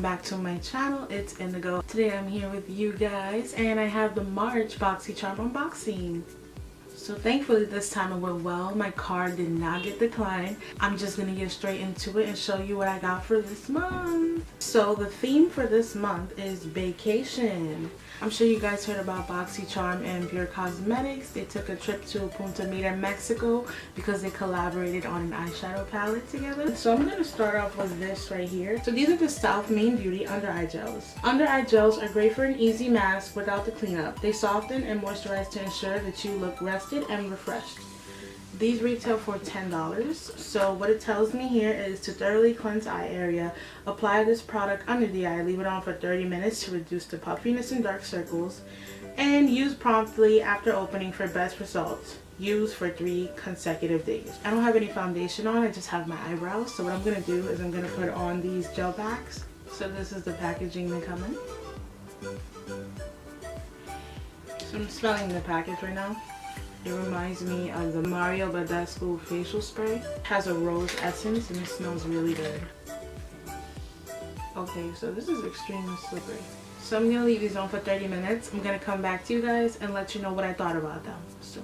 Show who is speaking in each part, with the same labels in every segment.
Speaker 1: back to my channel. It's Indigo. Today I'm here with you guys and I have the March Boxycharm unboxing. So thankfully this time it went well. My card did not get declined. I'm just gonna get straight into it and show you what I got for this month. So the theme for this month is vacation. I'm sure you guys heard about Boxycharm and Pure Cosmetics. They took a trip to Punta Mita, Mexico because they collaborated on an eyeshadow palette together. So I'm going to start off with this right here. So these are the South Main Beauty under eye gels. Under eye gels are great for an easy mask without the cleanup. They soften and moisturize to ensure that you look rested and refreshed. These retail for $10. So what it tells me here is to thoroughly cleanse eye area. Apply this product under the eye. Leave it on for 30 minutes to reduce the puffiness and dark circles. And use promptly after opening for best results. Use for 3 consecutive days. I don't have any foundation on. I just have my eyebrows. So what I'm going to do is I'm going to put on these gel packs. So this is the packaging they come in. So I'm smelling the package right now. It reminds me of the Mario Badescu facial spray. It has a rose essence and it smells really good. Okay, so this is extremely slippery. So I'm going to leave these on for 30 minutes. I'm going to come back to you guys and let you know what I thought about them. So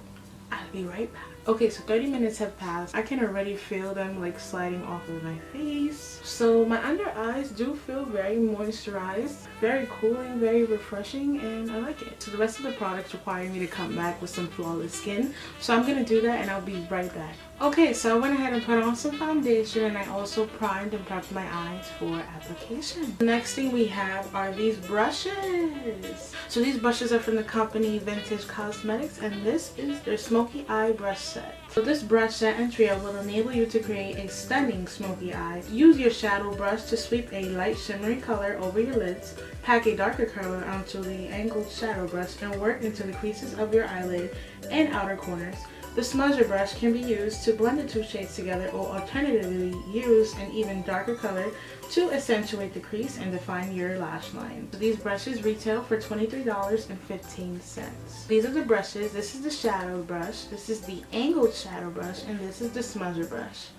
Speaker 1: I'll be right back. Okay, so 30 minutes have passed. I can already feel them like sliding off of my face. So my under eyes do feel very moisturized, very cooling, very refreshing, and I like it. So the rest of the products require me to come back with some flawless skin. So I'm going to do that and I'll be right back. Okay, so I went ahead and put on some foundation and I also primed and prepped my eyes for application. The next thing we have are these brushes. So these brushes are from the company Vintage Cosmetics and this is their smoky eye brush set. So this brush set and trio will enable you to create a stunning smoky eye. Use your shadow brush to sweep a light shimmery color over your lids, pack a darker color onto the angled shadow brush and work into the creases of your eyelid and outer corners. The smudger brush can be used to blend the two shades together or alternatively use an even darker color to accentuate the crease and define your lash line. So these brushes retail for $23.15. These are the brushes. This is the shadow brush, this is the angled shadow brush, and this is the smudger brush.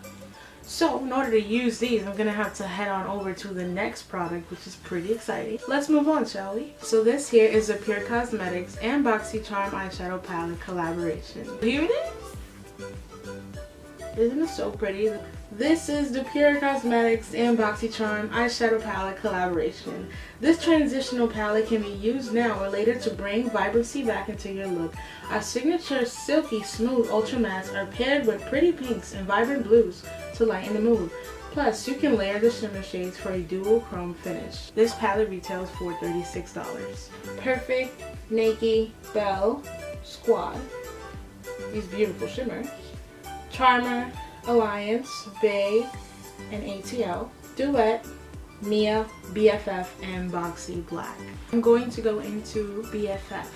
Speaker 1: So in order to use these, I'm going to have to head on over to the next product, which is pretty exciting. Let's move on, shall we? So this here is the Pure Cosmetics and Boxycharm eyeshadow palette collaboration. Here it is. Isn't it so pretty? This is the Pure Cosmetics and Boxycharm eyeshadow palette collaboration. This transitional palette can be used now or later to bring vibrancy back into your look. Our signature silky smooth ultra mattes are paired with pretty pinks and vibrant blues to lighten the mood. Plus, you can layer the shimmer shades for a dual chrome finish. This palette retails for $36. Perfect, Naked, Belle, Squad, these beautiful shimmers, Charmer, Alliance, Bay, and ATL, Duet, Mia, BFF, and Boxy Black. I'm going to go into BFF.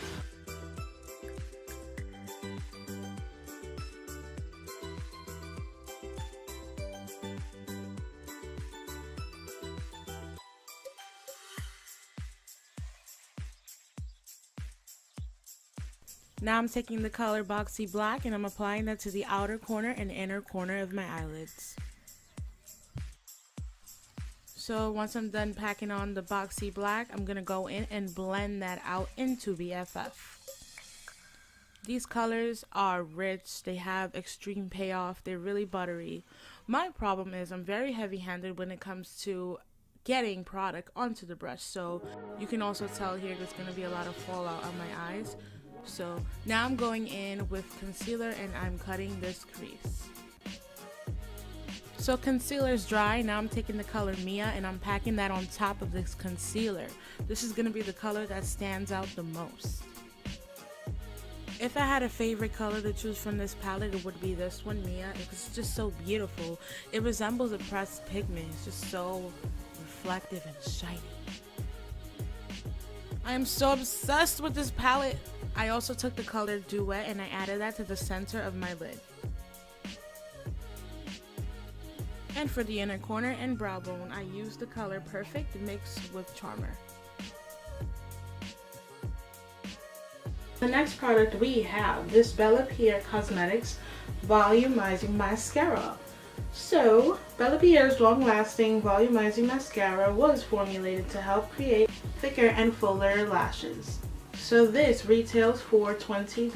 Speaker 1: Now I'm taking the color Boxy Black and I'm applying that to the outer corner and inner corner of my eyelids. So once I'm done packing on the Boxy Black, I'm going to go in and blend that out into BFF. These colors are rich, they have extreme payoff, they're really buttery. My problem is I'm very heavy-handed when it comes to getting product onto the brush. So you can also tell here there's going to be a lot of fallout on my eyes. So now I'm going in with concealer and I'm cutting this crease. So concealer's dry. Now I'm taking the color Mia and I'm packing that on top of this concealer. This is going to be the color that stands out the most. If I had a favorite color to choose from this palette, it would be this one, Mia. It's just so beautiful. It resembles a pressed pigment. It's just so reflective and shiny. I am so obsessed with this palette. I also took the color Duet and I added that to the center of my lid. And for the inner corner and brow bone, I used the color Perfect mixed with Charmer. The next product we have this Bella Pure Cosmetics Volumizing Mascara. So, Bella Pierre's long-lasting volumizing mascara was formulated to help create thicker and fuller lashes. So this retails for $20.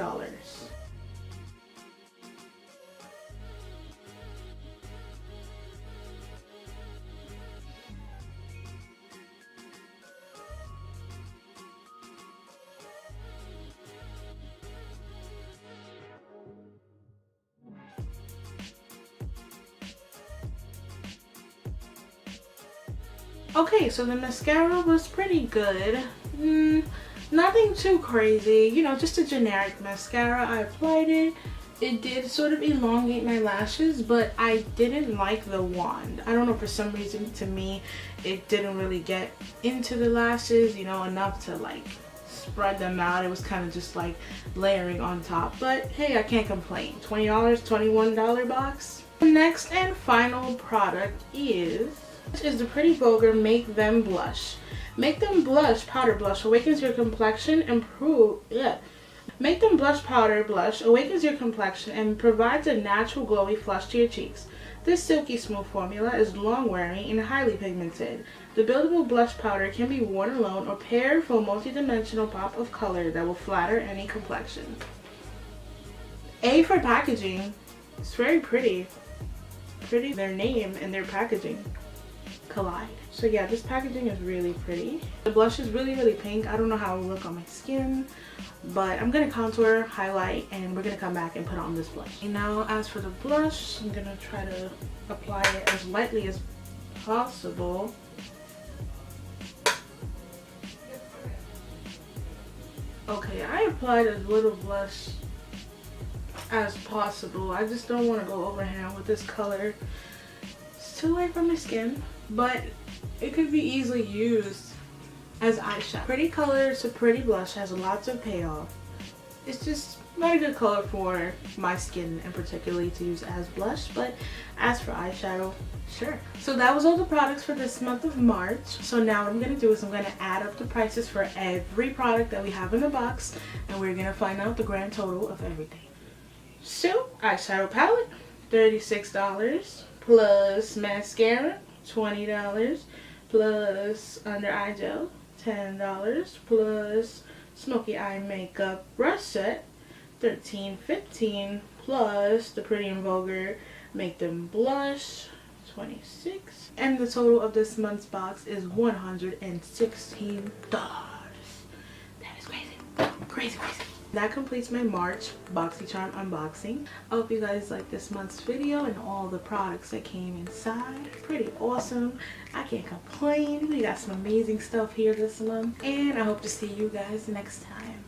Speaker 1: Okay, so the mascara was pretty good. Nothing too crazy, you know, just a generic mascara. I applied it. It did sort of elongate my lashes, but I didn't like the wand. I don't know, for some reason to me it didn't really get into the lashes, you know, enough to like spread them out. It was kind of just like layering on top, but hey, I can't complain. $20, $21 box. The next and final product is the Pretty Vulgar Make Them Blush. Make Them Blush Powder Blush awakens your complexion, Make Them Blush Powder Blush awakens your complexion and provides a natural glowy flush to your cheeks. This silky smooth formula is long-wearing and highly pigmented. The buildable blush powder can be worn alone or paired for a multi-dimensional pop of color that will flatter any complexion. A for packaging. It's very pretty. Their name and their packaging collide. So yeah, this packaging is really pretty. The blush is really pink. I don't know how it will look on my skin, but I'm gonna contour, highlight, and we're gonna come back and put on this blush. And now as for the blush, I'm gonna try to apply it as lightly as possible. Okay, I applied as little blush as possible. I just don't want to go overhand with this color. It's too light for my skin, but it could be easily used as eyeshadow. Pretty color, so pretty blush, has lots of payoff. It's just not a good color for my skin and particularly to use as blush, but as for eyeshadow, sure. So that was all the products for this month of March. So now what I'm going to do is I'm going to add up the prices for every product that we have in the box, and we're going to find out the grand total of everything. So, eyeshadow palette, $36, plus mascara, $20, plus under eye gel, $10, plus smoky eye makeup brush set, $13.15, plus the Pretty and Vulgar Make Them Blush, $26, and the total of this month's box is $116. That is crazy. That completes my March Boxycharm unboxing. I hope you guys liked this month's video and all the products that came inside. Pretty awesome. I can't complain. We got some amazing stuff here this month, and I hope to see you guys next time.